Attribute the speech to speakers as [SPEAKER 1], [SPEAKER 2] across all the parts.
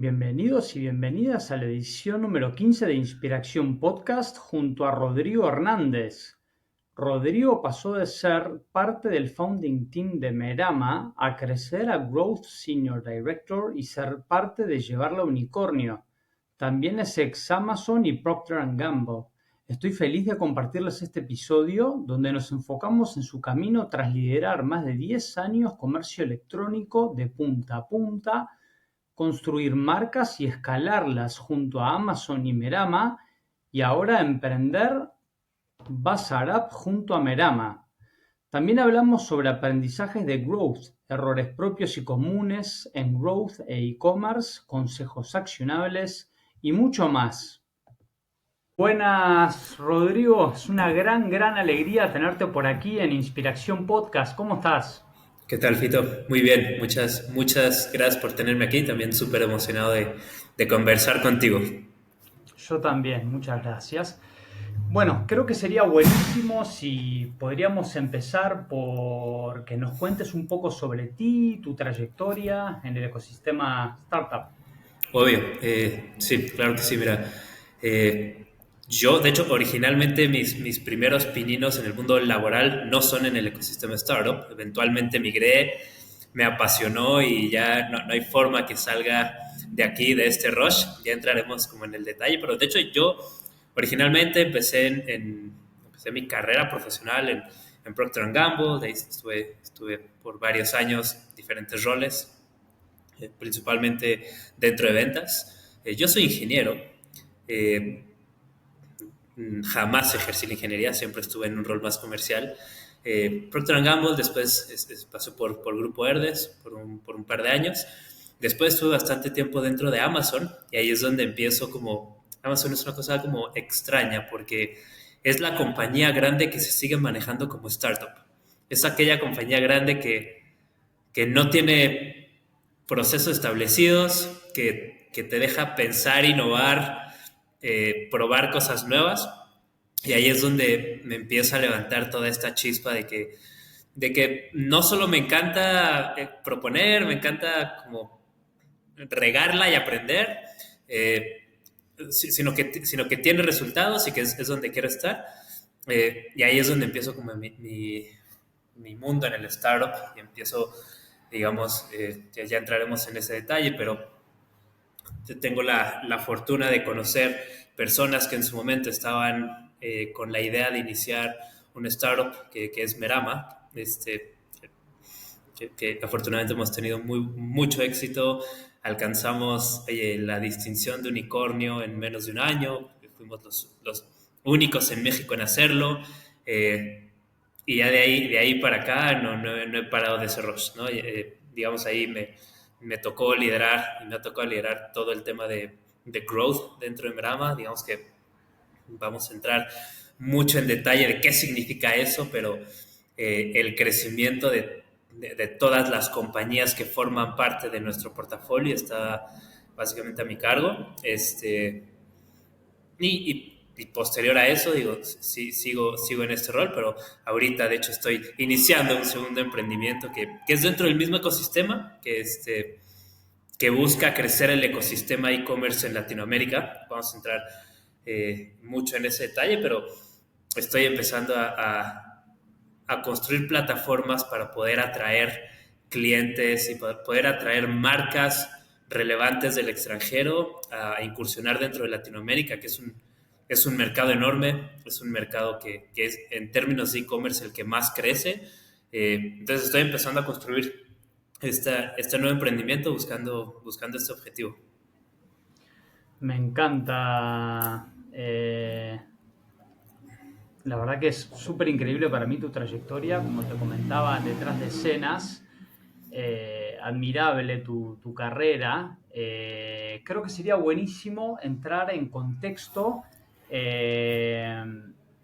[SPEAKER 1] Bienvenidos y bienvenidas a la edición número 15 de Inspiración Podcast junto a Rodrigo Hernández. Rodrigo pasó de ser parte del founding team de Merama a crecer a Growth Senior Director y ser parte de llevarla a Unicornio. También es ex Amazon y Procter Gamble. Estoy feliz de compartirles este episodio donde nos enfocamos en su camino tras liderar más de 10 años comercio electrónico de punta a punta, construir marcas y escalarlas junto a Amazon y Merama, y ahora emprender BazarUp junto a Merama. También hablamos sobre aprendizajes de growth, errores propios y comunes en growth e e-commerce, consejos accionables y mucho más. Buenas, Rodrigo. Es una gran alegría tenerte por aquí en Inspiración Podcast. ¿Cómo estás?
[SPEAKER 2] ¿Qué tal, Fito? Muy bien, muchas gracias por tenerme aquí. También súper emocionado de conversar contigo.
[SPEAKER 1] Yo también, muchas gracias. Bueno, creo que sería buenísimo si podríamos empezar por que nos cuentes un poco sobre ti, tu trayectoria en el ecosistema startup.
[SPEAKER 2] Obvio, sí, claro que sí. Mira, eh, yo, de hecho, originalmente mis primeros pininos en el mundo laboral no son en el ecosistema startup. Eventualmente migré, me apasionó y ya no hay forma que salga de aquí, de este rush. Ya entraremos como en el detalle, pero de hecho yo originalmente empecé mi carrera profesional en Procter Gamble. De ahí estuve por varios años, diferentes roles, principalmente dentro de ventas. Yo soy ingeniero, eh, jamás ejercí la ingeniería, siempre estuve en un rol más comercial. Procter Gamble, después pasó por Grupo Herdes por un par de años. Después estuve bastante tiempo dentro de Amazon y ahí es donde empiezo como... Amazon es una cosa como extraña porque es la compañía grande que se sigue manejando como startup. Es aquella compañía grande que no tiene procesos establecidos, que te deja pensar, innovar, probar cosas nuevas. Y ahí es donde me empieza a levantar toda esta chispa de que no solo me encanta proponer, me encanta como regarla y aprender, eh, sino que tiene resultados y que es donde quiero estar. Y ahí es donde empiezo como mi mundo en el startup y empiezo, digamos, ya entraremos en ese detalle, pero tengo la fortuna de conocer personas que en su momento estaban con la idea de iniciar un startup que es Merama, que afortunadamente hemos tenido mucho éxito. Alcanzamos la distinción de unicornio en menos de un año, fuimos los únicos en México en hacerlo. Y ya de ahí para acá no he parado de ese rush, ¿no? Digamos, ahí me tocó liderar y me ha tocado liderar todo el tema de growth dentro de Merama. Digamos que vamos a entrar mucho en detalle de qué significa eso, pero el crecimiento de todas las compañías que forman parte de nuestro portafolio está básicamente a mi cargo. Y posterior a eso, digo, sí, sigo en este rol, pero ahorita de hecho estoy iniciando un segundo emprendimiento que es dentro del mismo ecosistema, que busca crecer el ecosistema e-commerce en Latinoamérica. Vamos a entrar mucho en ese detalle, pero estoy empezando a construir plataformas para poder atraer clientes y poder atraer marcas relevantes del extranjero a incursionar dentro de Latinoamérica, que es un mercado enorme, es un mercado que es en términos de e-commerce el que más crece. Entonces estoy empezando a construir este nuevo emprendimiento buscando este objetivo.
[SPEAKER 1] Me encanta. La verdad que es súper increíble para mí tu trayectoria, como te comentaba, detrás de escenas. Admirable tu carrera. Creo que sería buenísimo entrar en contexto eh,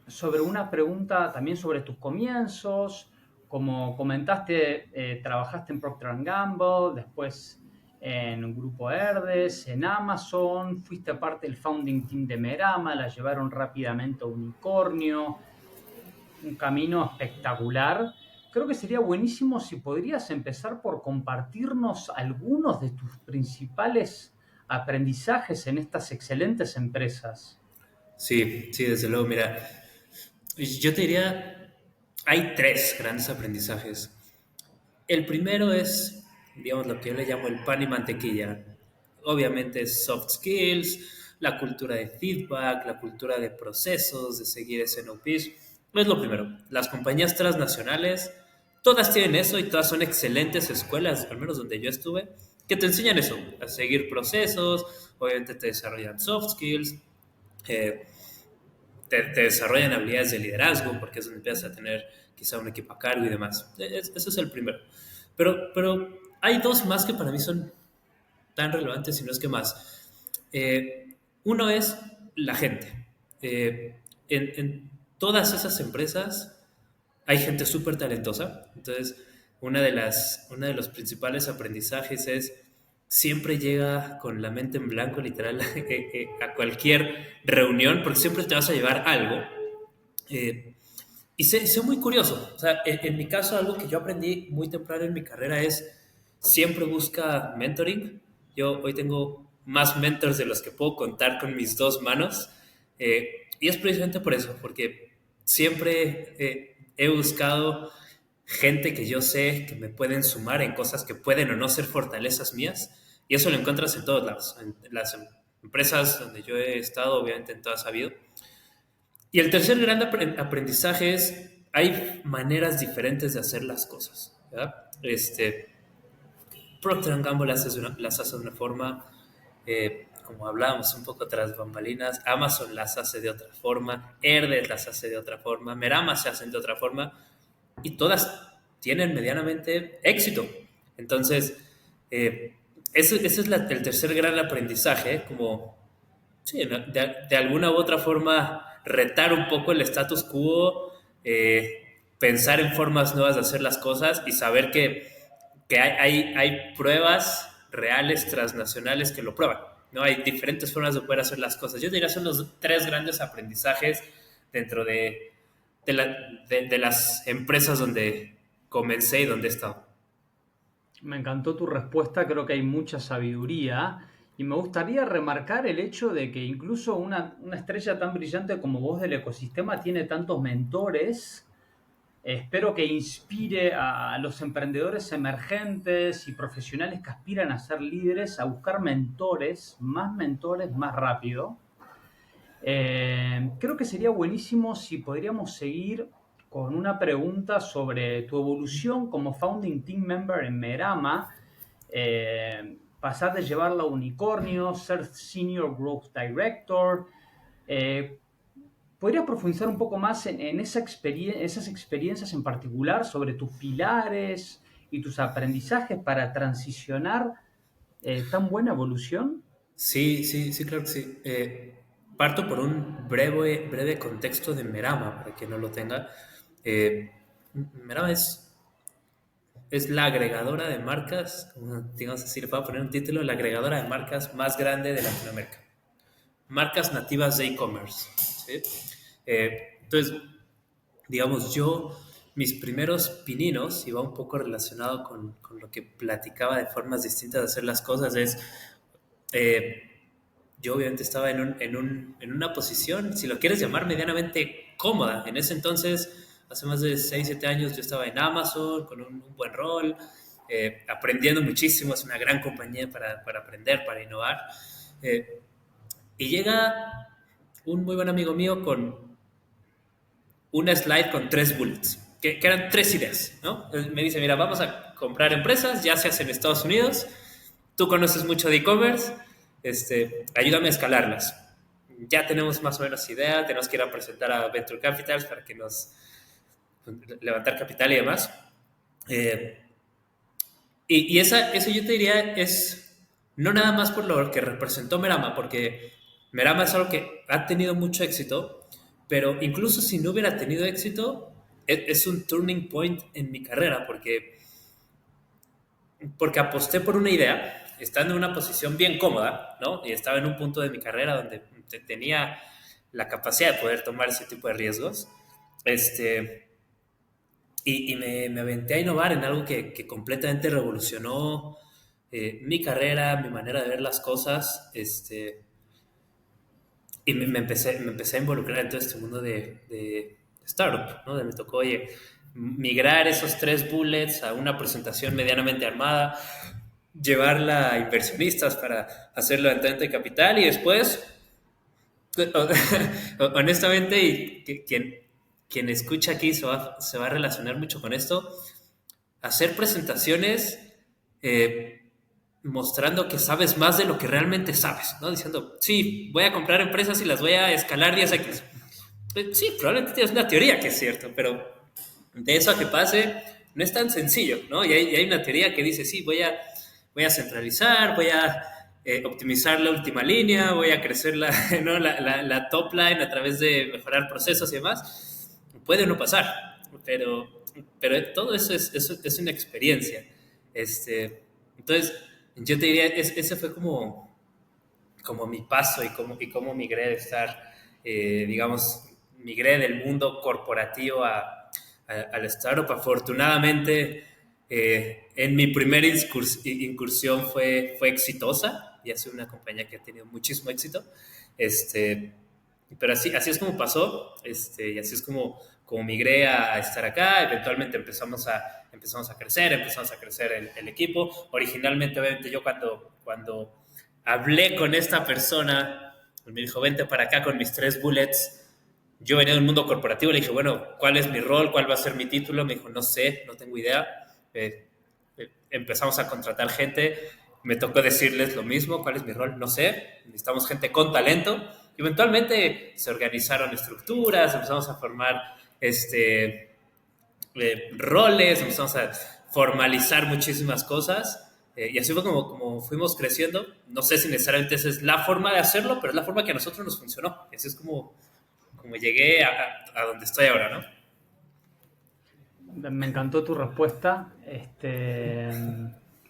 [SPEAKER 1] sobre una pregunta también sobre tus comienzos. Como comentaste, trabajaste en Procter Gamble, después en un Grupo Herdes, en Amazon, fuiste parte del founding team de Merama, la llevaron rápidamente a Unicornio, un camino espectacular. Creo que sería buenísimo si podrías empezar por compartirnos algunos de tus principales aprendizajes en estas excelentes empresas.
[SPEAKER 2] Sí, sí, desde luego, mira, yo te diría, hay tres grandes aprendizajes. El primero es, digamos, lo que yo le llamo el pan y mantequilla. Obviamente es soft skills, la cultura de feedback, la cultura de procesos, de seguir SNOPs. No es lo primero. Las compañías transnacionales, todas tienen eso y todas son excelentes escuelas, al menos donde yo estuve, que te enseñan eso, a seguir procesos, obviamente te desarrollan soft skills, eh, te desarrollan habilidades de liderazgo, porque es donde empiezas a tener quizá un equipo a cargo y demás. Ese es el primero. Pero hay dos más que para mí son tan relevantes, si no es que más. Uno es la gente. En todas esas empresas hay gente súper talentosa. Entonces, uno de los principales aprendizajes es siempre llega con la mente en blanco, literal, a cualquier reunión, porque siempre te vas a llevar algo. Eh, y sé muy curioso. O sea, en mi caso, algo que yo aprendí muy temprano en mi carrera es siempre busca mentoring. Yo hoy tengo más mentors de los que puedo contar con mis dos manos. Y es precisamente por eso, porque siempre he buscado gente que yo sé que me pueden sumar en cosas que pueden o no ser fortalezas mías. Y eso lo encuentras en todos lados. En las empresas donde yo he estado, obviamente en todas ha habido. Y el tercer gran aprendizaje es, hay maneras diferentes de hacer las cosas, ¿verdad? Procter Gamble las hace de una forma, como hablábamos un poco tras bambalinas, Amazon las hace de otra forma, Herdez las hace de otra forma, Merama se hacen de otra forma, y todas tienen medianamente éxito. Entonces, ese es el tercer gran aprendizaje, como sí, ¿no? De alguna u otra forma retar un poco el status quo, pensar en formas nuevas de hacer las cosas y saber que hay pruebas reales transnacionales que lo prueban, ¿no? Hay diferentes formas de poder hacer las cosas. Yo diría son los tres grandes aprendizajes dentro de las empresas donde comencé y donde he estado.
[SPEAKER 1] Me encantó tu respuesta, creo que hay mucha sabiduría y me gustaría remarcar el hecho de que incluso una estrella tan brillante como vos del ecosistema tiene tantos mentores. Espero que inspire a los emprendedores emergentes y profesionales que aspiran a ser líderes a buscar mentores más rápido. Creo que sería buenísimo si podríamos seguir con una pregunta sobre tu evolución como founding team member en Merama, pasar de llevarla a unicornio, ser senior growth director. Eh, ¿Podrías profundizar un poco más en esas experiencias en particular sobre tus pilares y tus aprendizajes para transicionar tan buena evolución?
[SPEAKER 2] Sí, sí, sí, claro que sí. Parto por un breve contexto de Merama, para quien no lo tenga. Eh, Merama es la agregadora de marcas, digamos así, le puedo poner un título, la agregadora de marcas más grande de Latinoamérica. Marcas nativas de e-commerce. ¿Sí? Entonces, digamos, mis primeros pininos, y va un poco relacionado con lo que platicaba de formas distintas de hacer las cosas, es eh, yo obviamente estaba en una posición, si lo quieres llamar, medianamente cómoda. En ese entonces, hace más de 6 7 años, yo estaba en Amazon con un buen rol, aprendiendo muchísimo, es una gran compañía para aprender, para innovar. Eh, y llega un muy buen amigo mío con una slide con 3 bullets, que eran 3 ideas, ¿no? Me dice, mira, vamos a comprar empresas, ya se hace en Estados Unidos, tú conoces mucho de e-commerce, ayúdame a escalarlas. Ya tenemos más o menos idea, tenemos que ir a presentar a Venture Capitals para que nos levantar capital y demás. Eh, y eso yo te diría es no nada más por lo que representó Merama, porque Merama es algo que ha tenido mucho éxito, pero incluso si no hubiera tenido éxito, es un turning point en mi carrera, porque aposté por una idea, estando en una posición bien cómoda, ¿no? Y estaba en un punto de mi carrera donde tenía la capacidad de poder tomar ese tipo de riesgos. Este, y me aventé a innovar en algo que completamente revolucionó, mi carrera, mi manera de ver las cosas, y me empecé a involucrar en todo este mundo de startup, ¿no? Me tocó, oye, migrar esos 3 bullets a una presentación medianamente armada, llevarla a inversionistas para hacer levantamiento de capital y después, honestamente, y quien escucha aquí se va a relacionar mucho con esto, hacer presentaciones mostrando que sabes más de lo que realmente sabes, ¿no? Diciendo, sí, voy a comprar empresas y las voy a escalar 10x. Sí, probablemente tienes una teoría que es cierto, pero de eso a que pase no es tan sencillo, ¿no? Y hay una teoría que dice, sí, voy a centralizar, voy a optimizar la última línea, voy a crecer la, ¿no? la top line a través de mejorar procesos y demás. Puede no pasar, pero todo eso es una experiencia. Entonces, yo te diría, ese fue como mi paso y cómo migré de estar, digamos, migré del mundo corporativo al startup. Afortunadamente, en mi primera incursión fue exitosa y ha sido una compañía que ha tenido muchísimo éxito. Este, pero así es como pasó, y así es como migré a estar acá. Eventualmente empezamos a crecer el equipo. Originalmente, obviamente, yo cuando hablé con esta persona, me dijo, vente para acá con mis 3 bullets. Yo venía del mundo corporativo, le dije, bueno, ¿cuál es mi rol? ¿Cuál va a ser mi título? Me dijo, no sé, no tengo idea. Empezamos a contratar gente, me tocó decirles lo mismo, ¿cuál es mi rol? No sé, necesitamos gente con talento. Y eventualmente se organizaron estructuras, empezamos a formar roles, empezamos a formalizar muchísimas cosas. Y así fue como fuimos creciendo. No sé si necesariamente esa es la forma de hacerlo, pero es la forma que a nosotros nos funcionó. Y así es como llegué a donde estoy ahora, ¿no?
[SPEAKER 1] Me encantó tu respuesta,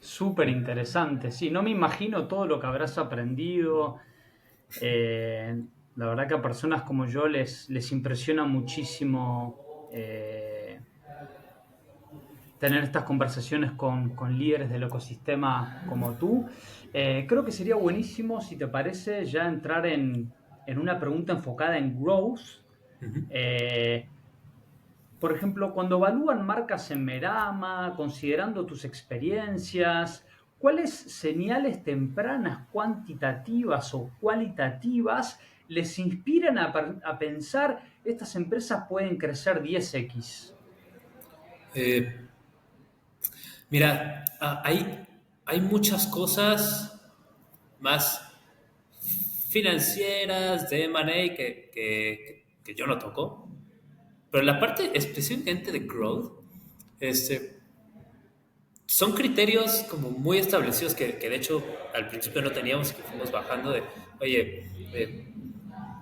[SPEAKER 1] súper interesante. Sí, no me imagino todo lo que habrás aprendido. Eh, la verdad que a personas como yo les impresiona muchísimo tener estas conversaciones con líderes del ecosistema como tú. Creo que sería buenísimo, si te parece, ya entrar en una pregunta enfocada en growth. Eh, por ejemplo, cuando evalúan marcas en Merama, considerando tus experiencias, ¿cuáles señales tempranas cuantitativas o cualitativas les inspiran a pensar estas empresas pueden crecer 10x?
[SPEAKER 2] Eh, Mira, hay muchas cosas más financieras de M&A que yo no toco, pero la parte específicamente de growth, este, son criterios como muy establecidos que de hecho al principio no teníamos y que fuimos bajando de, oye,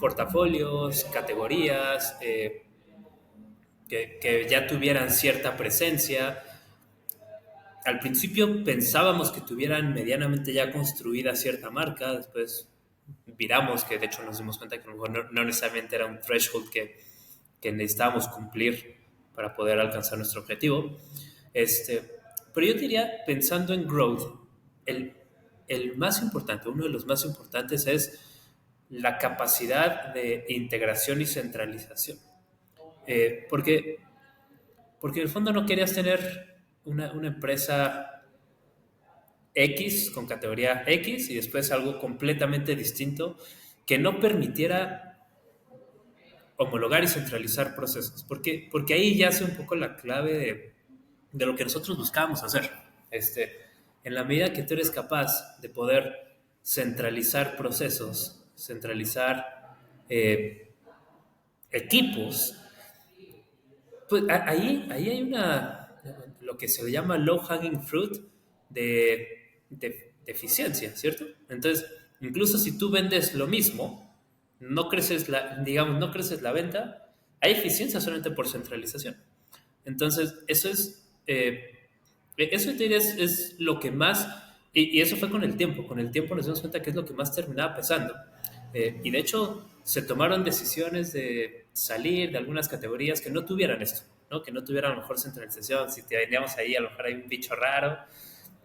[SPEAKER 2] portafolios, categorías, que ya tuvieran cierta presencia. Al principio pensábamos que tuvieran medianamente ya construida cierta marca, después viramos, que de hecho nos dimos cuenta que a lo mejor no necesariamente era un threshold que necesitábamos cumplir para poder alcanzar nuestro objetivo. Pero yo diría, pensando en growth, el, el más importante, uno de los más importantes es la capacidad de integración y centralización. Porque en el fondo no querías tener una empresa X con categoría X y después algo completamente distinto que no permitiera homologar y centralizar procesos. Porque ahí ya hace un poco la clave de lo que nosotros buscábamos hacer. En la medida que tú eres capaz de poder centralizar procesos, centralizar equipos, pues ahí hay lo que se le llama low hanging fruit de eficiencia, ¿cierto? Entonces, incluso si tú vendes lo mismo, no creces la venta, hay eficiencia solamente por centralización. Entonces, eso te diría es lo que más, y eso fue con el tiempo nos dimos cuenta que es lo que más terminaba pesando. Y de hecho, se tomaron decisiones de salir de algunas categorías que no tuvieran esto, ¿no? Que no tuvieran a lo mejor centralización. Si teníamos ahí, a lo mejor hay un bicho raro,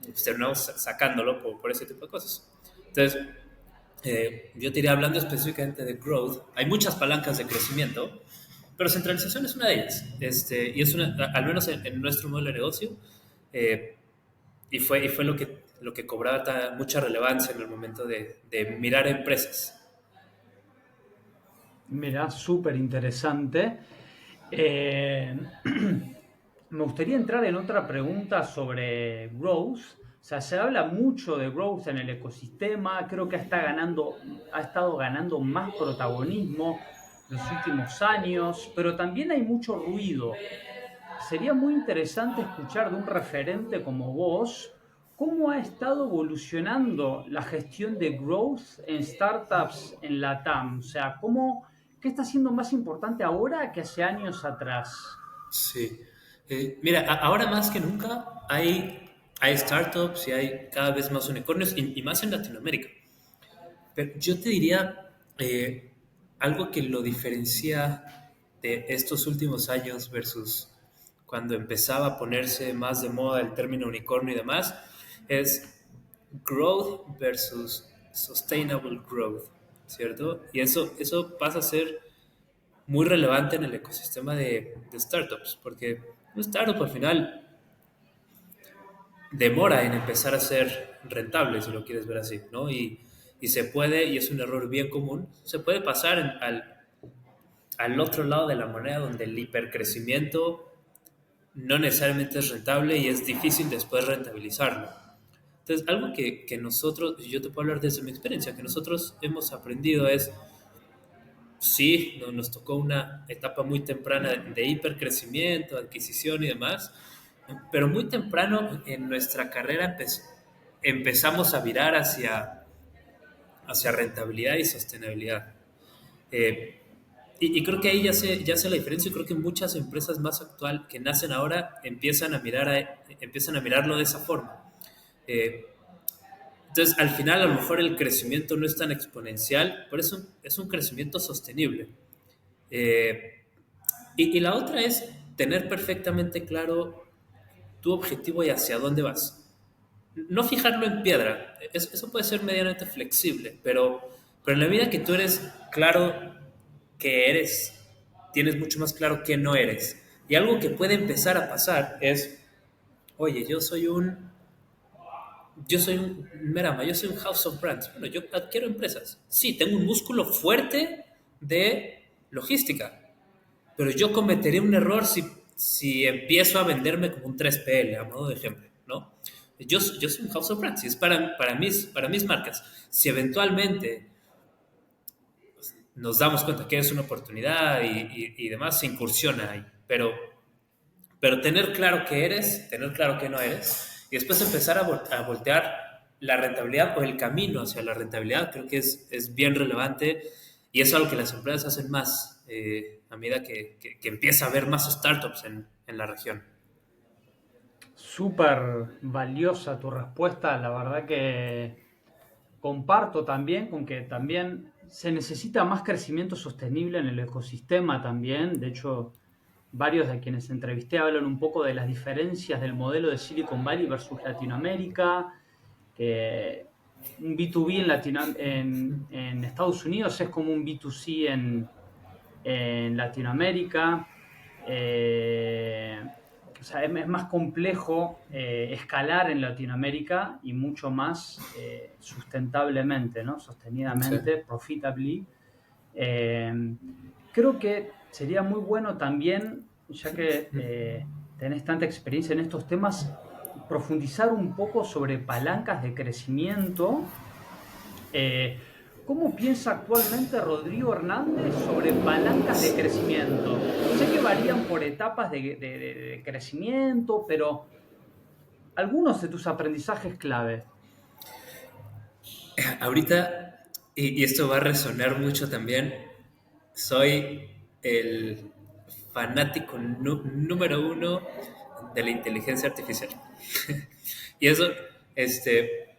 [SPEAKER 2] pues, terminamos sacándolo por ese tipo de cosas. Entonces, yo te iría hablando específicamente de growth. Hay muchas palancas de crecimiento, pero centralización es una de ellas. Y es una, al menos en nuestro modelo de negocio, eh, y fue lo que cobraba mucha relevancia en el momento de mirar empresas.
[SPEAKER 1] Mira, súper interesante. Me gustaría entrar en otra pregunta sobre growth. O sea, se habla mucho de growth en el ecosistema, creo que ha estado ganando más protagonismo los últimos años, pero también hay mucho ruido. Sería muy interesante escuchar de un referente como vos cómo ha estado evolucionando la gestión de growth en startups en LATAM. O sea, qué está siendo más importante ahora que hace años atrás.
[SPEAKER 2] Sí. Mira, ahora más que nunca hay startups y hay cada vez más unicornios y más en Latinoamérica. Pero yo te diría algo que lo diferencia de estos últimos años versus cuando empezaba a ponerse más de moda el término unicornio y demás, es growth versus sustainable growth, ¿cierto? Y eso pasa a ser muy relevante en el ecosistema de startups, porque un startup al final demora en empezar a ser rentable, si lo quieres ver así, ¿no? Y se puede, y es un error bien común, se puede pasar al otro lado de la moneda donde el hipercrecimiento no necesariamente es rentable y es difícil después rentabilizarlo. Entonces, algo que nosotros, y yo te puedo hablar desde mi experiencia, que nosotros hemos aprendido es, sí, nos tocó una etapa muy temprana de hipercrecimiento, adquisición y demás, pero muy temprano en nuestra carrera empezamos a virar hacia rentabilidad y sostenibilidad. Eh, y creo que ahí ya se la diferencia y creo que muchas empresas más actual que nacen ahora empiezan a mirarlo de esa forma. Eh, entonces, al final, a lo mejor el crecimiento no es tan exponencial, pero es un crecimiento sostenible. Eh, y la otra es tener perfectamente claro tu objetivo y hacia dónde vas. No fijarlo en piedra, eso puede ser medianamente flexible, pero en la vida que tú eres claro que eres, tienes mucho más claro que no eres. Y algo que puede empezar a pasar es, oye, yo soy un Merama, yo soy un House of Brands. Bueno, yo adquiero empresas. Sí, tengo un músculo fuerte de logística, pero yo cometería un error si empiezo a venderme como un 3PL, a modo de ejemplo, ¿no? Yo soy un House of Brands y es para mis marcas. Si eventualmente nos damos cuenta que es una oportunidad y demás, se incursiona ahí. Pero tener claro qué eres, tener claro qué no eres, y después empezar a voltear la rentabilidad o el camino hacia la rentabilidad, creo que es bien relevante y es algo que las empresas hacen más a medida que empieza a haber más startups en la región.
[SPEAKER 1] Súper valiosa tu respuesta. La verdad que comparto también con que también se necesita más crecimiento sostenible en el ecosistema también. De hecho, varios de quienes entrevisté hablan un poco de las diferencias del modelo de Silicon Valley versus Latinoamérica, que un B2B en Estados Unidos es como un B2C en Latinoamérica. Eh, o sea, es más complejo escalar en Latinoamérica y mucho más sustentablemente, ¿no?
[SPEAKER 2] Sí.
[SPEAKER 1] Sostenidamente, profitably. Eh, Creo que sería muy bueno también, ya que tenés tanta experiencia en estos temas, profundizar un poco sobre palancas de crecimiento. eh, ¿Cómo piensa actualmente Rodrigo Hernández sobre palancas de crecimiento? Sé que varían por etapas de crecimiento, pero algunos de tus aprendizajes clave.
[SPEAKER 2] Ahorita, y esto va a resonar mucho también, soy el fanático número uno de la inteligencia artificial. Y eso, este,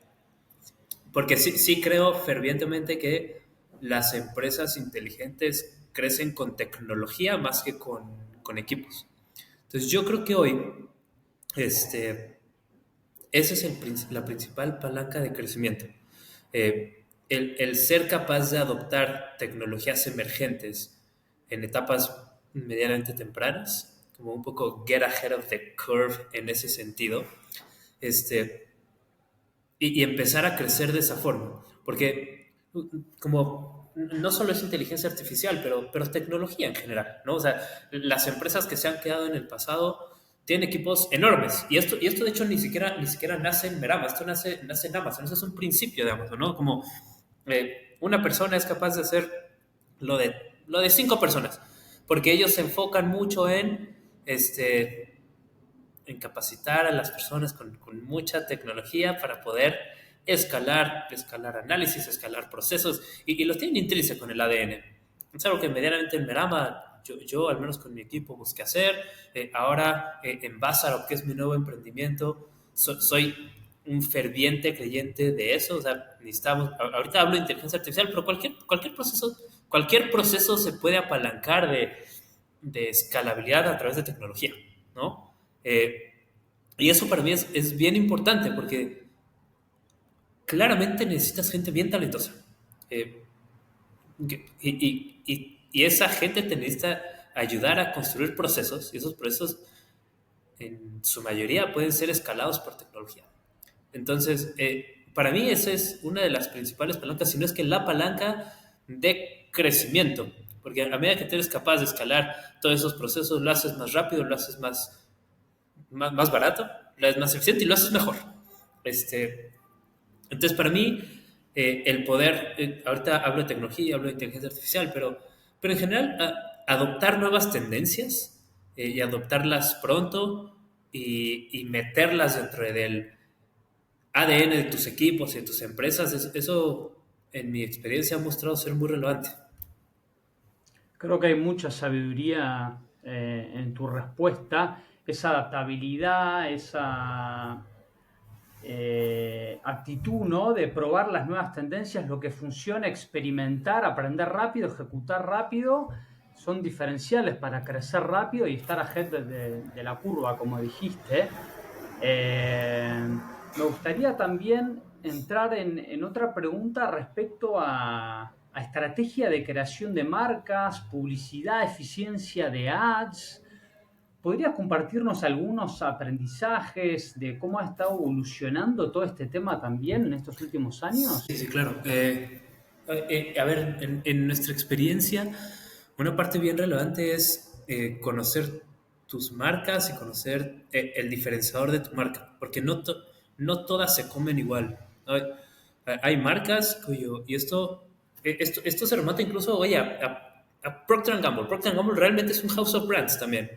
[SPEAKER 2] porque sí creo fervientemente que las empresas inteligentes crecen con tecnología más que con equipos. Entonces yo creo que hoy, este, esa es la principal palanca de crecimiento. El ser capaz de adoptar tecnologías emergentes en etapas medianamente tempranas, como un poco get ahead of the curve en ese sentido, este, y empezar a crecer de esa forma. Porque como no solo es inteligencia artificial, pero tecnología en general, ¿no? O sea, las empresas que se han quedado en el pasado tienen equipos enormes. Y esto de hecho, ni siquiera nace en Merama, esto nace en Amazon. Eso es un principio de Amazon, ¿no? Como una persona es capaz de hacer lo de 5 personas, porque ellos se enfocan mucho en capacitar a las personas con mucha tecnología para poder escalar análisis, escalar procesos, y lo tienen intrínseco con el ADN. Es algo que medianamente en Merama, yo al menos con mi equipo busqué hacer. Ahora en Basarop, que es mi nuevo emprendimiento, soy un ferviente creyente de eso. O sea, necesitamos, ahorita hablo de inteligencia artificial, pero cualquier proceso se puede apalancar de escalabilidad a través de tecnología, ¿no? Y eso para mí es bien importante porque claramente necesitas gente bien talentosa. Eh, y esa gente te necesita ayudar a construir procesos, y esos procesos en su mayoría pueden ser escalados por tecnología. Entonces, para mí esa es una de las principales palancas, si no es que la palanca de crecimiento, porque a medida que tú eres capaz de escalar todos esos procesos, lo haces más rápido, lo haces más barato, lo haces más eficiente y lo haces mejor. Este, entonces, para mí, el poder, ahorita hablo de tecnología, hablo de inteligencia artificial, pero en general, adoptar nuevas tendencias y adoptarlas pronto y meterlas dentro del ADN de tus equipos y de tus empresas, eso en mi experiencia ha mostrado ser muy relevante.
[SPEAKER 1] Creo que hay mucha sabiduría en tu respuesta, esa adaptabilidad, esa actitud, ¿no? De probar las nuevas tendencias, lo que funciona, experimentar, aprender rápido, ejecutar rápido, son diferenciales para crecer rápido y estar ahead de la curva, como dijiste. Eh, Me gustaría también entrar en otra pregunta respecto a estrategia de creación de marcas, publicidad, eficiencia de ads. ¿Podrías compartirnos algunos aprendizajes de cómo ha estado evolucionando todo este tema también en estos últimos
[SPEAKER 2] Sí,
[SPEAKER 1] años?
[SPEAKER 2] sí, claro. A ver, en nuestra experiencia, una parte bien relevante es conocer tus marcas y conocer el diferenciador de tu marca, porque no todas se comen igual. Hay marcas cuyo, y esto se remata incluso, oye, a Procter Gamble. Procter Gamble realmente es un house of brands también.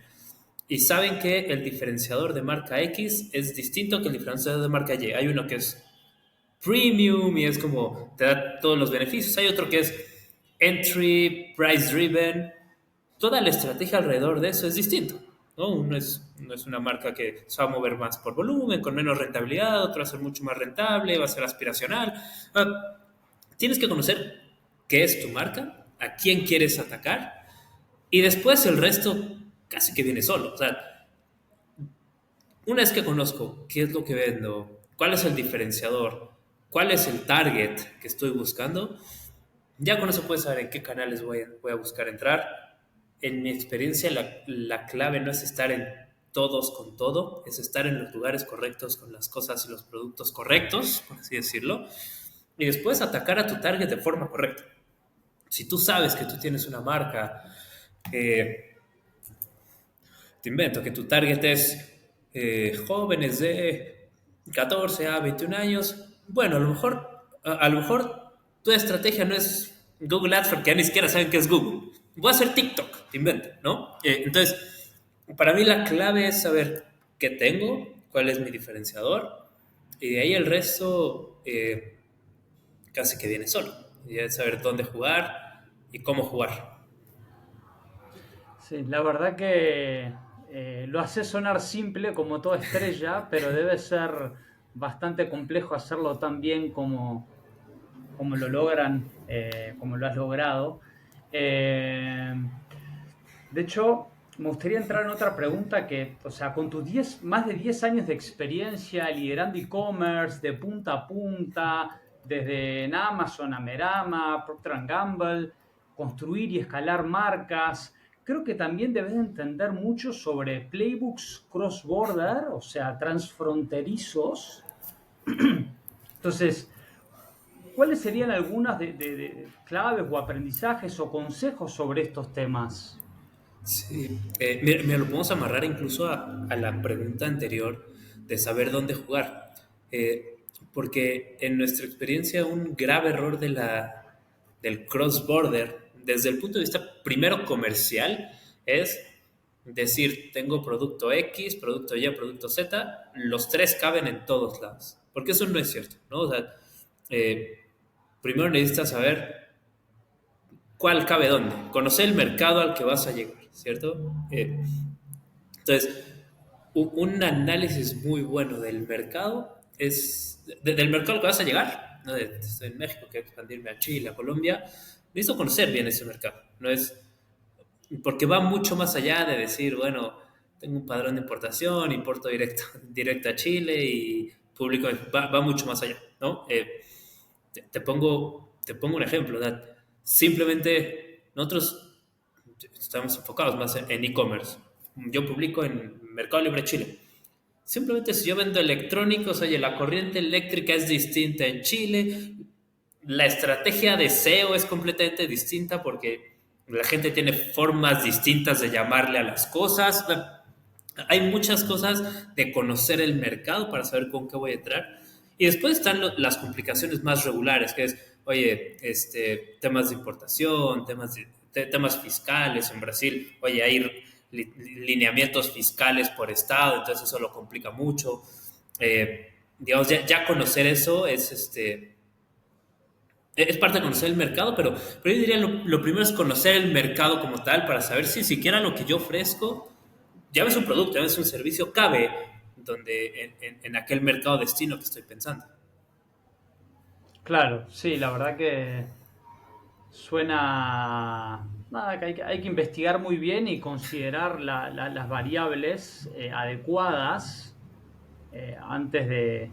[SPEAKER 2] Y saben que el diferenciador de marca X es distinto que el diferenciador de marca Y. Hay uno que es premium y es como te da todos los beneficios. Hay otro que es entry, price driven. Toda la estrategia alrededor de eso es distinto, ¿no? Uno es una marca que se va a mover más por volumen, con menos rentabilidad, otro va a ser mucho más rentable, va a ser aspiracional. Tienes que conocer qué es tu marca, a quién quieres atacar, y después el resto casi que viene solo. O sea, una vez que conozco qué es lo que vendo, cuál es el diferenciador, cuál es el target que estoy buscando, ya con eso puedes saber en qué canales voy a buscar entrar. En mi experiencia, la clave no es estar en todos con todo, es estar en los lugares correctos con las cosas y los productos correctos, por así decirlo, y después atacar a tu target de forma correcta. Si tú sabes que tú tienes una marca, eh, te invento que tu target es jóvenes de 14 a 21 años, bueno, a lo mejor tu estrategia no es Google Ads porque ya ni siquiera saben qué es Google. Voy a hacer TikTok, te invento, ¿no? Entonces, para mí la clave es saber qué tengo, cuál es mi diferenciador, y de ahí el resto casi que viene solo. Y es saber dónde jugar y cómo jugar.
[SPEAKER 1] Sí, la verdad que lo hace sonar simple como toda estrella, pero debe ser bastante complejo hacerlo tan bien como lo logran, como lo has logrado. Eh, de hecho, Me gustaría entrar en otra pregunta que, o sea, con tus más de 10 años de experiencia liderando e-commerce de punta a punta, desde en Amazon a Merama, Procter Gamble, construir y escalar marcas, creo que también debes de entender mucho sobre playbooks cross-border, o sea, transfronterizos. Entonces, ¿cuáles serían algunas de claves o aprendizajes o consejos sobre estos temas?
[SPEAKER 2] Sí, mira, lo podemos amarrar incluso a la pregunta anterior de saber dónde jugar. Porque en nuestra experiencia un grave error del cross-border, desde el punto de vista primero comercial, es decir, tengo producto X, producto Y, producto Z, los tres caben en todos lados. Porque eso no es cierto, ¿no? O sea, eh, primero necesitas saber cuál cabe dónde, conocer el mercado al que vas a llegar, ¿cierto? Entonces, un análisis muy bueno del mercado es del mercado al que vas a llegar, ¿no? Estoy en México, quiero expandirme a Chile, a Colombia, necesito conocer bien ese mercado, no es porque va mucho más allá de decir, bueno, tengo un padrón de importación, importo directo a Chile y público, va mucho más allá, ¿no? Te pongo un ejemplo, ¿verdad? Simplemente nosotros estamos enfocados más en e-commerce. Yo publico en Mercado Libre Chile. Simplemente si yo vendo electrónicos, oye, la corriente eléctrica es distinta en Chile, la estrategia de SEO es completamente distinta porque la gente tiene formas distintas de llamarle a las cosas. Hay muchas cosas de conocer el mercado para saber con qué voy a entrar. Y después están las complicaciones más regulares, que es, oye, temas de importación, temas fiscales en Brasil. Oye, hay lineamientos fiscales por estado, entonces eso lo complica mucho. Digamos, ya conocer eso es parte de conocer el mercado, pero yo diría lo primero es conocer el mercado como tal para saber si siquiera lo que yo ofrezco, ya ves un producto, ya ves un servicio, cabe en aquel mercado destino que estoy pensando.
[SPEAKER 1] Claro, sí, la verdad que suena, nada, que hay que investigar muy bien y considerar las variables adecuadas antes de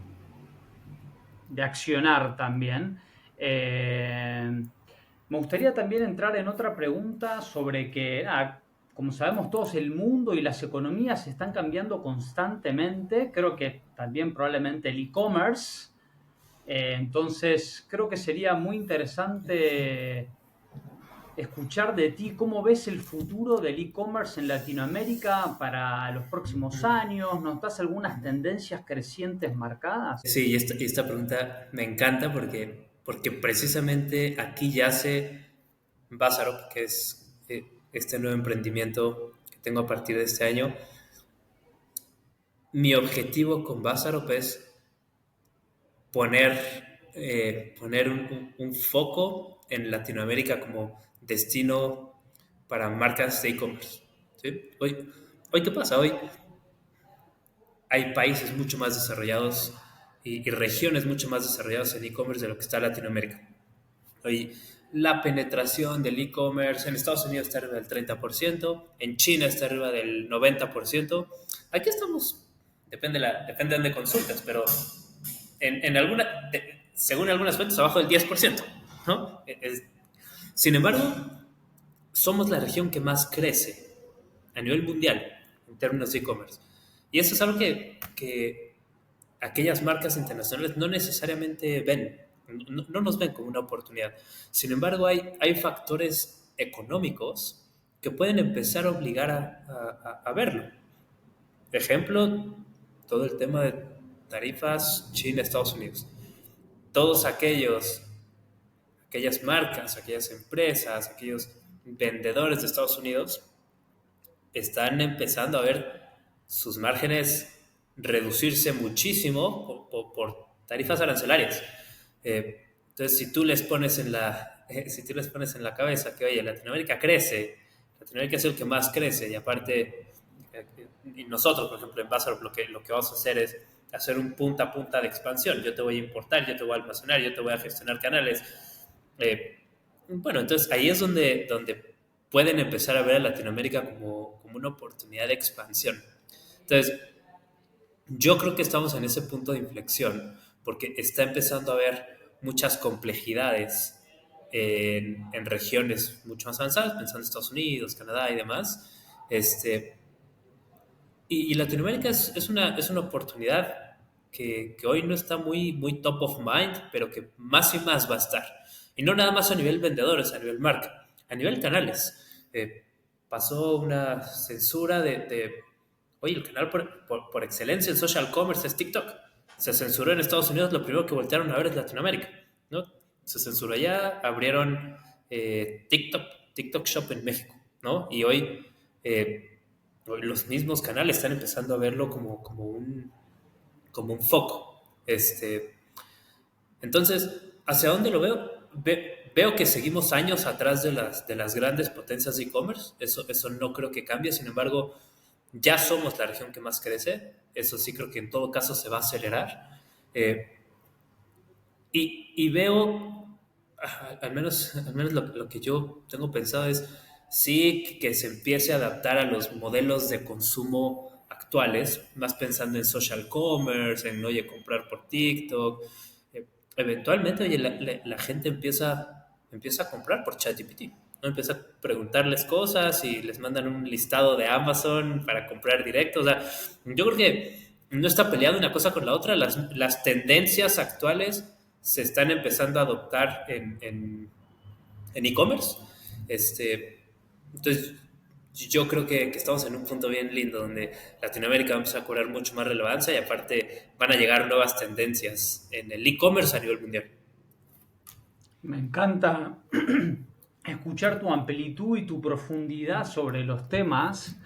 [SPEAKER 1] accionar también. Me gustaría también entrar en otra pregunta sobre que, nada, como sabemos todos, el mundo y las economías se están cambiando constantemente. Creo que también probablemente el e-commerce. Entonces, creo que sería muy interesante escuchar de ti cómo ves el futuro del e-commerce en Latinoamérica para los próximos años. ¿Nos das algunas tendencias crecientes marcadas?
[SPEAKER 2] Sí, y esta pregunta me encanta porque precisamente aquí yace Bazarop, que es este nuevo emprendimiento que tengo a partir de este año. Mi objetivo con Bazarop es poner un foco en Latinoamérica como destino para marcas de e-commerce. ¿Sí? Hoy, ¿qué pasa? Hoy hay países mucho más desarrollados y regiones mucho más desarrolladas en e-commerce de lo que está Latinoamérica. Hoy la penetración del e-commerce en Estados Unidos está arriba del 30%, en China está arriba del 90%. Aquí estamos, depende de dónde consultas, pero según algunas fuentes, abajo del 10%, ¿no? Sin embargo, somos la región que más crece a nivel mundial en términos de e-commerce. Y eso es algo que aquellas marcas internacionales no necesariamente ven, no nos ven como una oportunidad. Sin embargo, hay factores económicos que pueden empezar a obligar a verlo. Ejemplo, todo el tema de tarifas China-Estados Unidos. Todos aquellas marcas, aquellas empresas, aquellos vendedores de Estados Unidos están empezando a ver sus márgenes reducirse muchísimo por tarifas arancelarias. Entonces, si tú les pones en la cabeza que, oye, Latinoamérica es el que más crece y aparte, y nosotros, por ejemplo, en Bazar lo que vamos a hacer es hacer un punta a punta de expansión. Yo te voy a importar, yo te voy a almacenar, yo te voy a gestionar canales. Bueno, entonces ahí es donde pueden empezar a ver a Latinoamérica como una oportunidad de expansión. Entonces, yo creo que estamos en ese punto de inflexión porque está empezando a haber muchas complejidades en regiones mucho más avanzadas, pensando en Estados Unidos, Canadá y demás. Este, y Latinoamérica es una oportunidad que hoy no está muy top of mind, pero que más y más va a estar. Y no nada más a nivel vendedores, a nivel marca, a nivel canales. Pasó una censura oye, el canal por excelencia en social commerce es TikTok. Se censuró en Estados Unidos, lo primero que voltearon a ver es Latinoamérica, ¿no? Se censuró allá, abrieron TikTok Shop en México, ¿no? Y hoy los mismos canales están empezando a verlo como un foco. Entonces, ¿hacia dónde lo veo? Veo que seguimos años atrás de las grandes potencias de e-commerce. Eso no creo que cambie. Sin embargo, ya somos la región que más crece. Eso sí creo que en todo caso se va a acelerar. Eh, y veo, al menos lo que yo tengo pensado es, sí que se empiece a adaptar a los modelos de consumo actuales, más pensando en social commerce, en, oye, comprar por TikTok. Eventualmente, oye, la gente empieza a comprar por ChatGPT, ¿no? Empieza a preguntarles cosas y les mandan un listado de Amazon para comprar directo. O sea, yo creo que no está peleando una cosa con la otra. Las tendencias actuales se están empezando a adoptar en e-commerce. Entonces, yo creo que estamos en un punto bien lindo donde Latinoamérica va a empezar a cobrar mucho más relevancia y aparte van a llegar nuevas tendencias en el e-commerce a nivel mundial.
[SPEAKER 1] Me encanta escuchar tu amplitud y tu profundidad sobre los temas.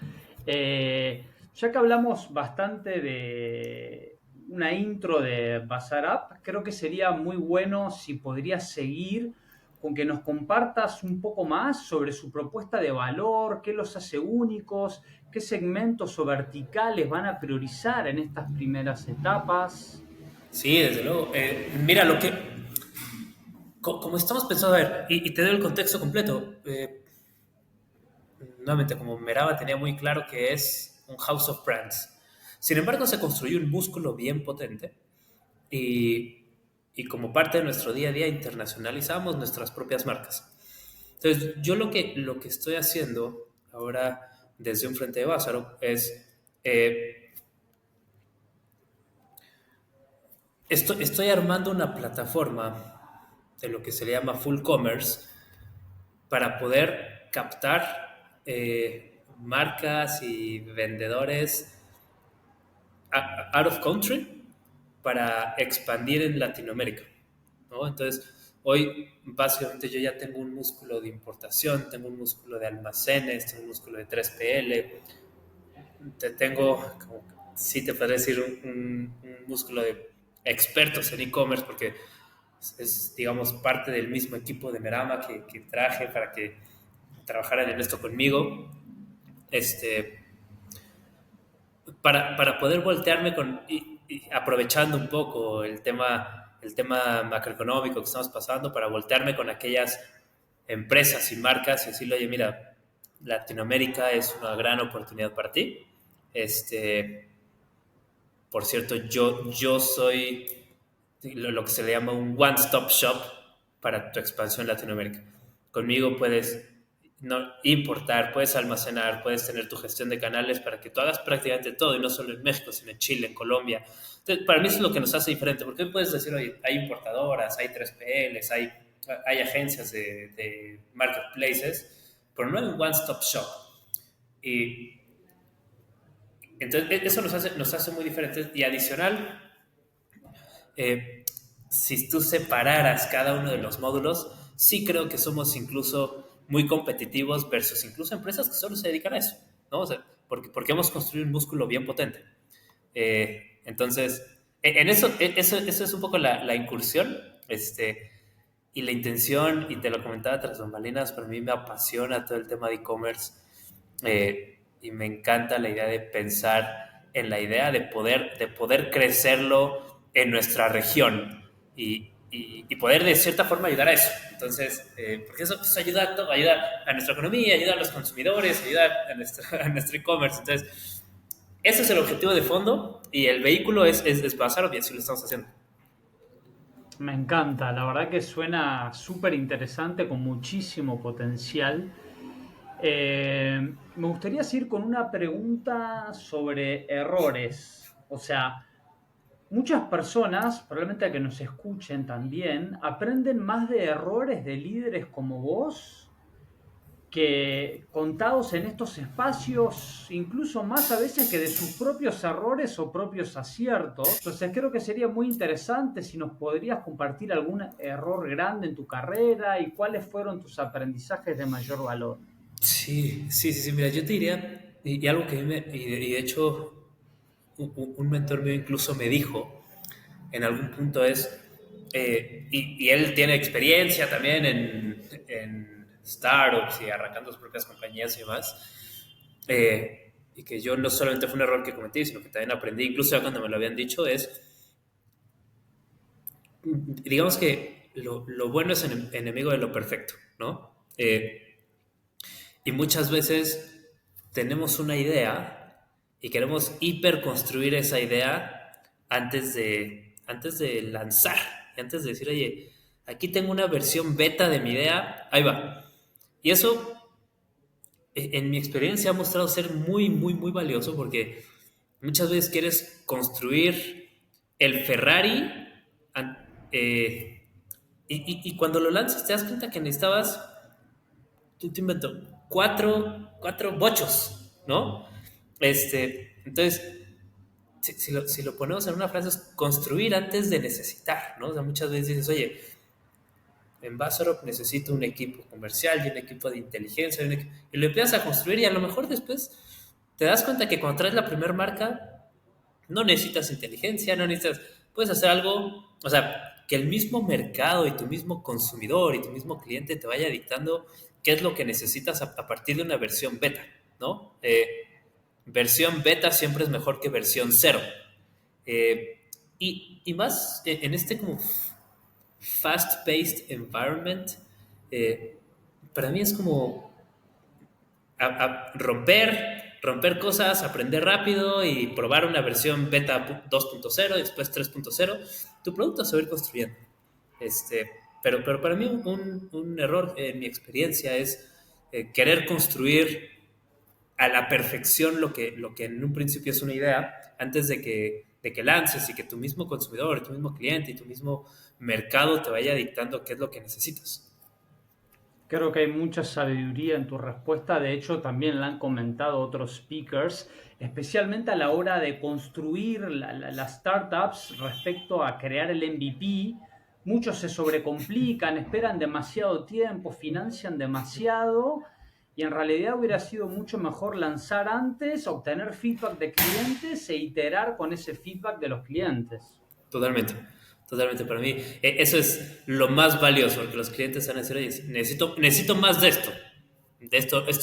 [SPEAKER 1] Ya que hablamos bastante de una intro de Bazar Up, creo que sería muy bueno si podrías seguir con que nos compartas un poco más sobre su propuesta de valor, qué los hace únicos, qué segmentos o verticales van a priorizar en estas primeras etapas.
[SPEAKER 2] Sí, desde luego. Mira, como estamos pensando, a ver, y te doy el contexto completo. Nuevamente, como Meraba tenía muy claro que es un house of brands. Sin embargo, se construyó un músculo bien potente y, y como parte de nuestro día a día internacionalizamos nuestras propias marcas. Entonces, yo lo que estoy haciendo ahora desde un frente de Bázaro es, estoy armando una plataforma de lo que se le llama full commerce para poder captar marcas y vendedores out of country para expandir en Latinoamérica, ¿no? Entonces, hoy básicamente yo ya tengo un músculo de importación, tengo un músculo de almacenes, tengo un músculo de 3PL, tengo, como, sí te podría decir, un músculo de expertos en e-commerce porque digamos, parte del mismo equipo de Merama que traje para que trabajaran en esto conmigo. Este, para poder voltearme y aprovechando un poco el tema macroeconómico que estamos pasando, para voltearme con aquellas empresas y marcas y decirle, oye, mira, Latinoamérica es una gran oportunidad para ti. Este, por cierto, yo soy lo que se le llama un one-stop shop para tu expansión en Latinoamérica. Conmigo puedes no, importar, puedes almacenar, puedes tener tu gestión de canales para que tú hagas prácticamente todo, y no solo en México, sino en Chile, en Colombia. Entonces, para mí eso es lo que nos hace diferente, porque hoy puedes decir, oye, hay importadoras, hay 3PLs, hay agencias de marketplaces, pero no hay un one-stop shop. Y entonces eso nos hace muy diferentes. Y adicional, eh, si tú separaras cada uno de los módulos, sí creo que somos incluso muy competitivos versus incluso empresas que solo se dedican a eso, ¿no? O sea, porque hemos construido un músculo bien potente. Entonces, en eso es un poco la incursión, y la intención, y te lo comentaba tras bambalinas, para mí me apasiona todo el tema de e-commerce, y me encanta la idea de pensar en la idea de poder crecerlo en nuestra región y y poder de cierta forma ayudar a eso. Entonces, porque eso pues, ayuda a todo, ayuda a nuestra economía, ayuda a los consumidores, ayuda a nuestro e-commerce. Entonces, ese es el objetivo de fondo y el vehículo es pasar, y así lo estamos haciendo.
[SPEAKER 1] Me encanta, la verdad que suena súper interesante, con muchísimo potencial. Me gustaría seguir con una pregunta sobre errores. O sea, muchas personas, probablemente a que nos escuchen también, aprenden más de errores de líderes como vos que contados en estos espacios, incluso más a veces que de sus propios errores o propios aciertos. Entonces creo que sería muy interesante si nos podrías compartir algún error grande en tu carrera y cuáles fueron tus aprendizajes de mayor valor.
[SPEAKER 2] Sí, sí, sí, sí, mira, yo te diría, y algo que a mí y de hecho un mentor mío incluso me dijo en algún punto es, y él tiene experiencia también en startups y arrancando sus propias compañías y demás, y que yo no solamente fue un error que cometí, sino que también aprendí, incluso ya cuando me lo habían dicho, es, digamos que lo bueno es enemigo de lo perfecto, ¿no? Y muchas veces tenemos una idea y queremos hiperconstruir esa idea antes de lanzar, antes de decir, oye, aquí tengo una versión beta de mi idea, ahí va. Y eso, en mi experiencia, ha mostrado ser muy, muy, muy valioso porque muchas veces quieres construir el Ferrari eh, y cuando lo lanzas te das cuenta que necesitabas, tú te invento, cuatro bochos, ¿no? Entonces, si lo ponemos en una frase, es construir antes de necesitar, ¿no? O sea, muchas veces dices, oye, en Basorop necesito un equipo comercial y un equipo de inteligencia, y lo empiezas a construir y a lo mejor después te das cuenta que cuando traes la primera marca, no necesitas inteligencia, no necesitas, puedes hacer algo, o sea, que el mismo mercado y tu mismo consumidor y tu mismo cliente te vaya dictando qué es lo que necesitas a partir de una versión beta, ¿no? Versión beta siempre es mejor que versión cero. Y más en este como fast-paced environment, eh, para mí es como romper cosas, aprender rápido y probar una versión beta 2.0 y después 3.0, tu producto se va a ir construyendo. Pero para mí un error en mi experiencia es querer construir a la perfección lo que en un principio es una idea antes de que lances y que tu mismo consumidor, tu mismo cliente y tu mismo mercado te vaya dictando qué es lo que necesitas.
[SPEAKER 1] Creo que hay mucha sabiduría en tu respuesta. De hecho, también la han comentado otros speakers, especialmente a la hora de construir las startups respecto a crear el MVP. Muchos se sobrecomplican, esperan demasiado tiempo, financian demasiado y en realidad hubiera sido mucho mejor lanzar antes, obtener feedback de clientes e iterar con ese feedback de los clientes.
[SPEAKER 2] Totalmente, totalmente. Para mí, eso es lo más valioso, porque los clientes van a decir, oye, necesito más de esto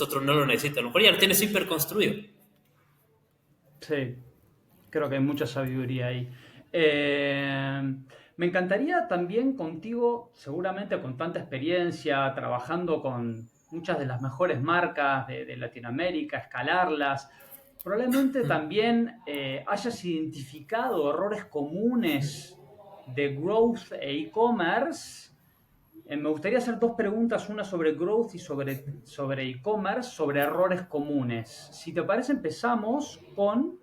[SPEAKER 2] otro no lo necesito. A lo mejor ya lo tienes hiper construido.
[SPEAKER 1] Sí, creo que hay mucha sabiduría ahí. Eh, Me encantaría también contigo, seguramente con tanta experiencia, trabajando con muchas de las mejores marcas de Latinoamérica, escalarlas, probablemente también hayas identificado errores comunes de growth e e-commerce. Me gustaría hacer dos preguntas, una sobre growth y sobre e-commerce, sobre errores comunes. Si te parece, empezamos con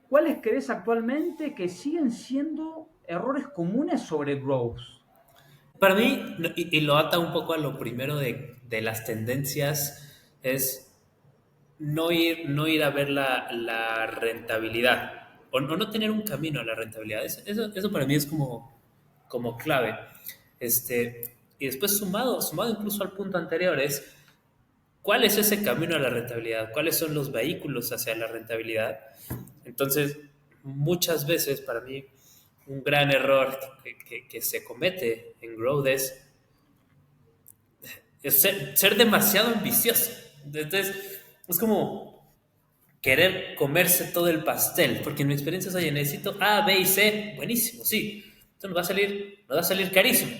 [SPEAKER 1] ¿cuáles crees actualmente que siguen siendo errores comunes sobre growth?
[SPEAKER 2] Para mí, y lo ata un poco a lo primero de las tendencias, es no ir a ver la rentabilidad o no tener un camino a la rentabilidad. Eso para mí es como clave. Y después sumado incluso al punto anterior, es cuál es ese camino a la rentabilidad, cuáles son los vehículos hacia la rentabilidad. Entonces, muchas veces para mí un gran error que se comete en Growth es ser demasiado ambicioso. Entonces, es como querer comerse todo el pastel, porque en mi experiencia es, oye, necesito A, B y C, buenísimo, sí, Entonces nos va a salir carísimo.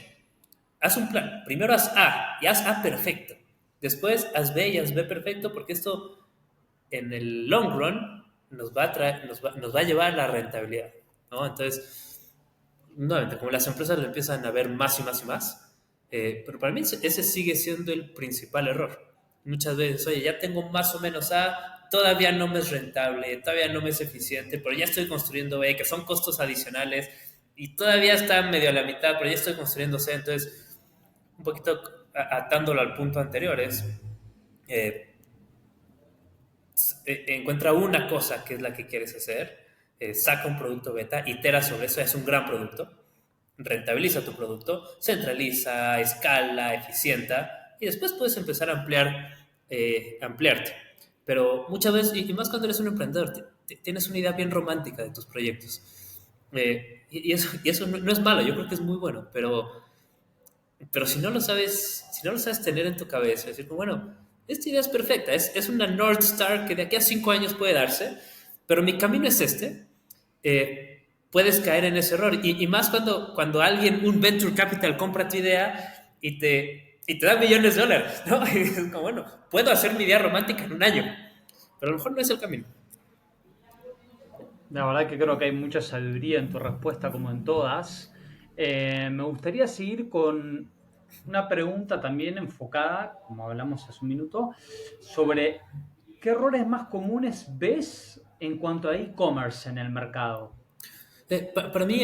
[SPEAKER 2] Haz un plan. Primero haz A y haz A perfecto. Después haz B y haz B perfecto porque esto en el long run nos va a llevar a la rentabilidad, ¿no? Entonces, nuevamente, como las empresas lo empiezan a ver más y más y más, pero para mí ese sigue siendo el principal error. Muchas veces, oye, ya tengo más o menos A, todavía no me es rentable, todavía no me es eficiente, pero ya estoy construyendo B, que son costos adicionales, y todavía está medio a la mitad, pero ya estoy construyendo C, entonces, un poquito atándolo al punto anterior, es eh, encuentra una cosa que es la que quieres hacer, saca un producto beta, itera sobre eso, es un gran producto, rentabiliza tu producto, centraliza, escala, eficienta, y después puedes empezar a ampliarte. Pero muchas veces, y más cuando eres un emprendedor, tienes una idea bien romántica de tus proyectos. Y eso no es malo, yo creo que es muy bueno, pero si no lo sabes tener en tu cabeza, decir, bueno, esta idea es perfecta, es una North Star que de aquí a 5 años puede darse, pero mi camino es este, puedes caer en ese error. Y más cuando alguien, un venture capital, compra tu idea y te da millones de dólares, ¿no? Y es como, bueno, puedo hacer mi idea romántica en un año, pero a lo mejor no es el camino.
[SPEAKER 1] La verdad que creo que hay mucha sabiduría en tu respuesta, como en todas. Me gustaría seguir con una pregunta también enfocada, como hablamos hace un minuto, sobre qué errores más comunes ves en cuanto a e-commerce en el mercado.
[SPEAKER 2] Para mí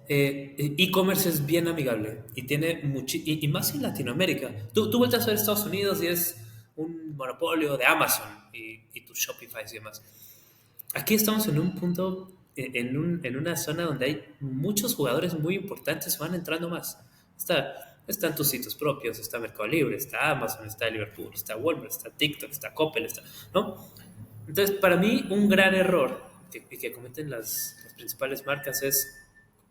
[SPEAKER 2] e-commerce es bien amigable y tiene y más en Latinoamérica. Tú vueltas a ver Estados Unidos y es un monopolio de Amazon y tus Shopify y demás. Aquí estamos en un punto, en una zona donde hay muchos jugadores muy importantes, van entrando más. Están tus sitios propios, está Mercado Libre, está Amazon, está Liverpool, está Walmart, está TikTok, está Coppel, ¿no? Entonces, para mí, un gran error que cometen las principales marcas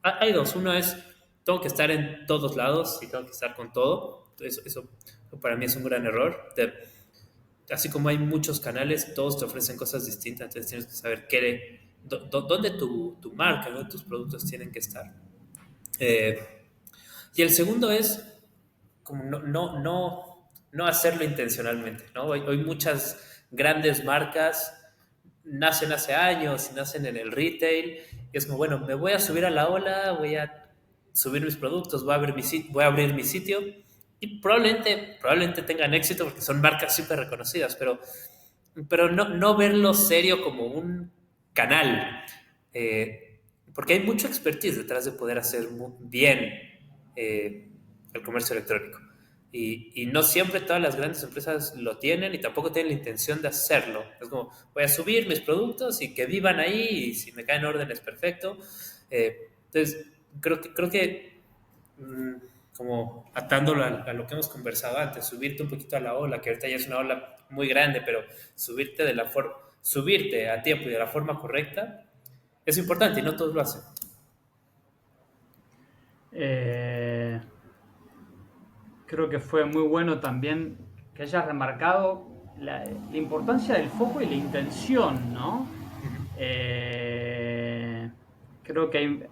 [SPEAKER 2] hay dos. Uno es, tengo que estar en todos lados y tengo que estar con todo. Eso para mí es un gran error. Así como hay muchos canales, todos te ofrecen cosas distintas, entonces tienes que saber dónde tu marca, dónde tus productos tienen que estar. Eh, y el segundo es como no hacerlo intencionalmente, ¿no? Hoy muchas grandes marcas nacen hace años, nacen en el retail, y es como, bueno, me voy a subir a la ola, voy a subir mis productos, voy a abrir mi sitio, y probablemente tengan éxito porque son marcas súper reconocidas, pero no verlo serio como un canal, porque hay mucho expertise detrás de poder hacer bien eh, el comercio electrónico. Y no siempre todas las grandes empresas lo tienen y tampoco tienen la intención de hacerlo. Es como, voy a subir mis productos y que vivan ahí y si me caen órdenes, perfecto. Entonces, creo que como atándolo a lo que hemos conversado antes, subirte un poquito a la ola, que ahorita ya es una ola muy grande, pero subirte a tiempo y de la forma correcta es importante y no todos lo hacen.
[SPEAKER 1] Eh, Creo que fue muy bueno también que hayas remarcado la importancia del foco y la intención, ¿no? Eh, Creo que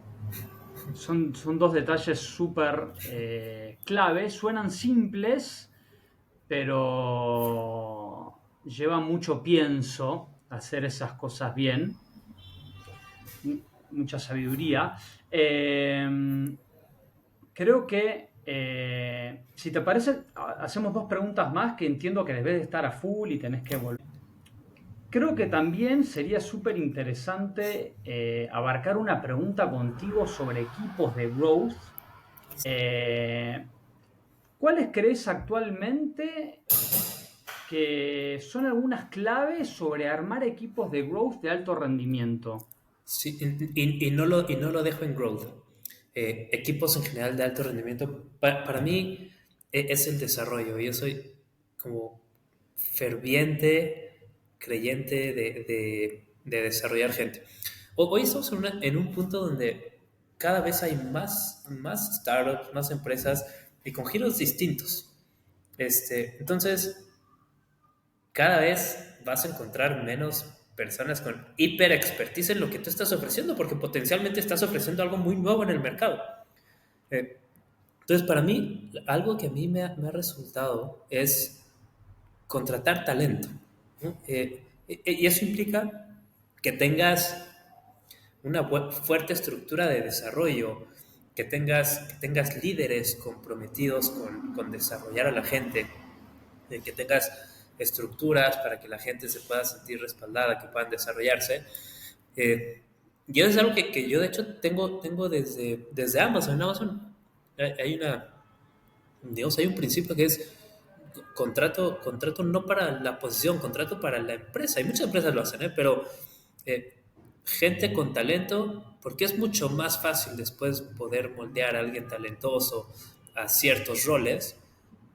[SPEAKER 1] son dos detalles súper claves, suenan simples, pero lleva mucho pienso hacer esas cosas bien, mucha sabiduría. Creo que, si te parece, hacemos dos preguntas más que entiendo que debes de estar a full y tenés que volver. Creo que también sería súper interesante abarcar una pregunta contigo sobre equipos de growth. Eh, ¿Cuáles crees actualmente que son algunas claves sobre armar equipos de growth de alto rendimiento?
[SPEAKER 2] Sí, y no lo dejo en growth. Equipos en general de alto rendimiento, para mí es el desarrollo. Yo soy como ferviente creyente de desarrollar gente. Hoy estamos en un punto donde cada vez hay más startups, más empresas y con giros distintos. Entonces, cada vez vas a encontrar menos personas con hiper expertise en lo que tú estás ofreciendo, porque potencialmente estás ofreciendo algo muy nuevo en el mercado. Eh, entonces, para mí, algo que a mí me ha resultado es contratar talento, ¿no? Y eso implica que tengas una fuerte estructura de desarrollo, que tengas líderes comprometidos con desarrollar a la gente, que tengas estructuras para que la gente se pueda sentir respaldada, que puedan desarrollarse. Eh, y eso es algo que yo de hecho tengo desde Amazon. En Amazon hay digamos, hay un principio que es contrato no para la posición, contrato para la empresa. Y muchas empresas lo hacen, ¿eh? Pero eh, gente con talento, porque es mucho más fácil después poder moldear a alguien talentoso a ciertos roles,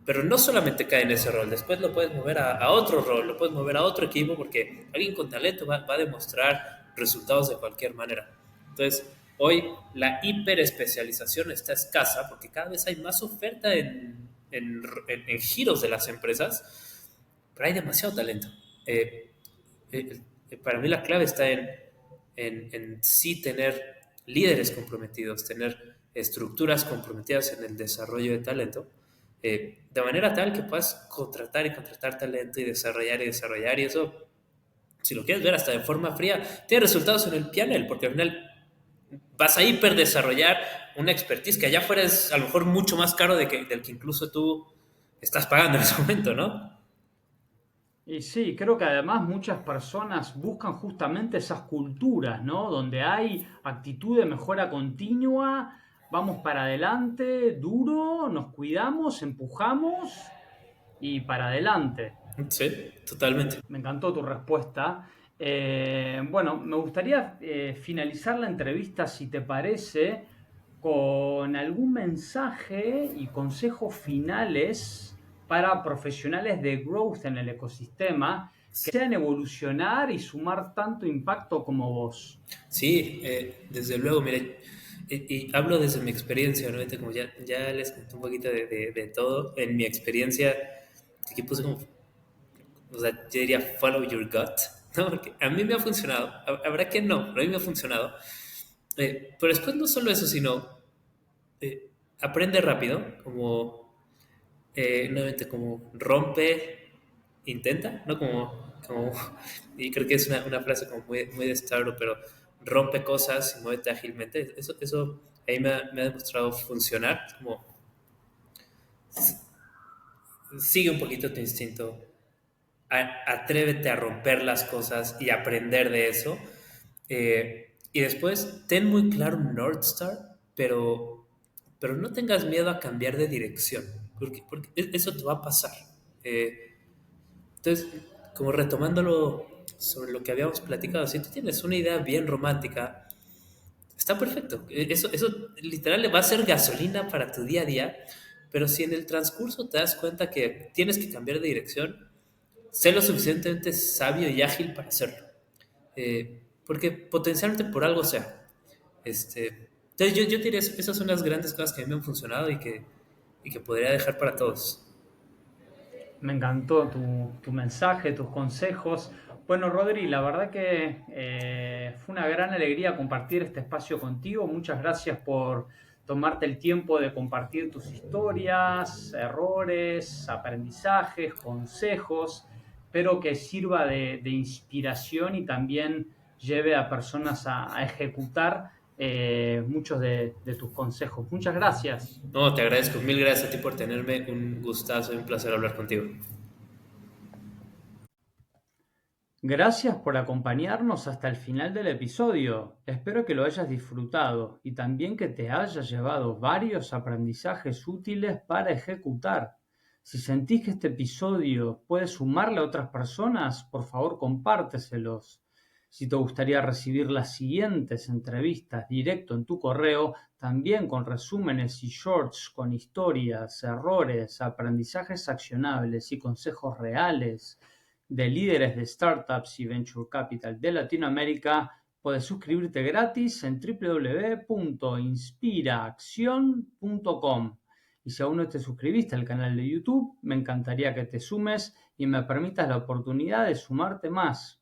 [SPEAKER 2] pero no solamente cae en ese rol, después lo puedes mover a otro rol, lo puedes mover a otro equipo, porque alguien con talento va a demostrar resultados de cualquier manera. Entonces, hoy la hiperespecialización está escasa porque cada vez hay más oferta en giros de las empresas, pero hay demasiado talento. Eh, para mí la clave está en sí tener líderes comprometidos, tener estructuras comprometidas en el desarrollo de talento, de manera tal que puedas contratar y contratar talento y desarrollar, y eso, si lo quieres ver hasta de forma fría, tiene resultados en el PNL, porque al final vas a hiperdesarrollar una expertise que allá afuera es a lo mejor mucho más caro del que incluso tú estás pagando en ese momento, ¿no?
[SPEAKER 1] Y sí, creo que además muchas personas buscan justamente esas culturas, ¿no? Donde hay actitud de mejora continua, vamos para adelante, duro, nos cuidamos, empujamos y para adelante.
[SPEAKER 2] Sí, totalmente.
[SPEAKER 1] Me encantó tu respuesta. Bueno, me gustaría finalizar la entrevista, si te parece, con algún mensaje y consejos finales para profesionales de growth en el ecosistema que desean evolucionar y sumar tanto impacto como vos.
[SPEAKER 2] Sí, desde luego, mire, y hablo desde mi experiencia, obviamente, como ya les conté un poquito de todo, en mi experiencia, aquí puse como, o sea, yo diría follow your gut, ¿no? Porque a mí me ha funcionado, habrá que no, pero a mí me ha funcionado. Pero después no solo eso, sino eh, aprende rápido, como, nuevamente, como rompe, intenta, ¿no? Y creo que es una frase como muy de startup, pero rompe cosas y muévete ágilmente. Eso ahí me ha demostrado funcionar. Como sigue un poquito tu instinto, atrévete a romper las cosas y aprender de eso. Y después, ten muy claro un North Star, pero no tengas miedo a cambiar de dirección, porque eso te va a pasar. Eh, entonces, como retomándolo sobre lo que habíamos platicado, si tú tienes una idea bien romántica, está perfecto. Eso literal le va a ser gasolina para tu día a día, pero si en el transcurso te das cuenta que tienes que cambiar de dirección, sé lo suficientemente sabio y ágil para hacerlo. Porque potencialmente por algo sea. Entonces yo diría, esas son las grandes cosas que a mí me han funcionado y que podría dejar para todos.
[SPEAKER 1] Me encantó tu mensaje, tus consejos. Bueno, Rodri, la verdad que fue una gran alegría compartir este espacio contigo. Muchas gracias por tomarte el tiempo de compartir tus historias, errores, aprendizajes, consejos. Espero que sirva de inspiración y también lleve a personas a ejecutar muchos de tus consejos. Muchas gracias.
[SPEAKER 2] No, te agradezco. Mil gracias a ti por tenerme. Un gustazo y un placer hablar contigo.
[SPEAKER 1] Gracias por acompañarnos hasta el final del episodio. Espero que lo hayas disfrutado y también que te haya llevado varios aprendizajes útiles para ejecutar. Si sentís que este episodio puede sumarle a otras personas, por favor compárteselos. Si te gustaría recibir las siguientes entrevistas directo en tu correo, también con resúmenes y shorts con historias, errores, aprendizajes accionables y consejos reales de líderes de startups y venture capital de Latinoamérica, puedes suscribirte gratis en www.inspiraacción.com. Y si aún no te suscribiste al canal de YouTube, me encantaría que te sumes y me permitas la oportunidad de sumarte más.